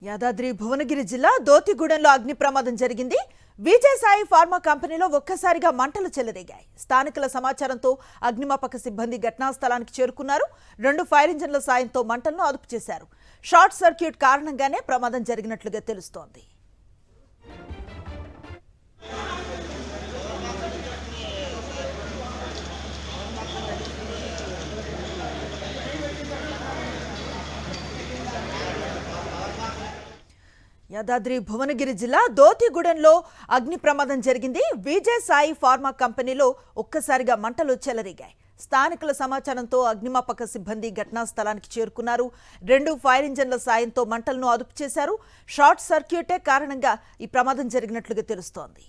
యాదాద్రి భువనగిరి జిల్లా దోతిగూడెంలో అగ్ని ప్రమాదం జరిగింది. విజయసాయి ఫార్మా కంపెనీలో ఒక్కసారిగా మంటలు చెలరేగాయి. స్థానికుల సమాచారంతో అగ్నిమాపక సిబ్బంది ఘటనా స్థలానికి చేరుకున్నారు. 2 ఫైర్ ఇంజన్ల సాయంతో మంటలను అదుపు చేశారు. షార్ట్ సర్క్యూట్ కారణంగానే ప్రమాదం జరిగినట్లుగా తెలుస్తోంది. యాదాద్రి భువనగిరి జిల్లా దోతిగూడెంలో అగ్ని ప్రమాదం జరిగింది. విజయసాయి ఫార్మా కంపెనీలో ఒక్కసారిగా మంటలు చెలరేగాయి. స్థానికుల సమాచారంతో అగ్నిమాపక సిబ్బంది ఘటనా స్థలానికి చేరుకున్నారు. 2 ఫైర్ ఇంజన్ల సాయంతో మంటలను అదుపు చేశారు. షార్ట్ సర్క్యూటే కారణంగా ఈ ప్రమాదం జరిగినట్లుగా తెలుస్తోంది.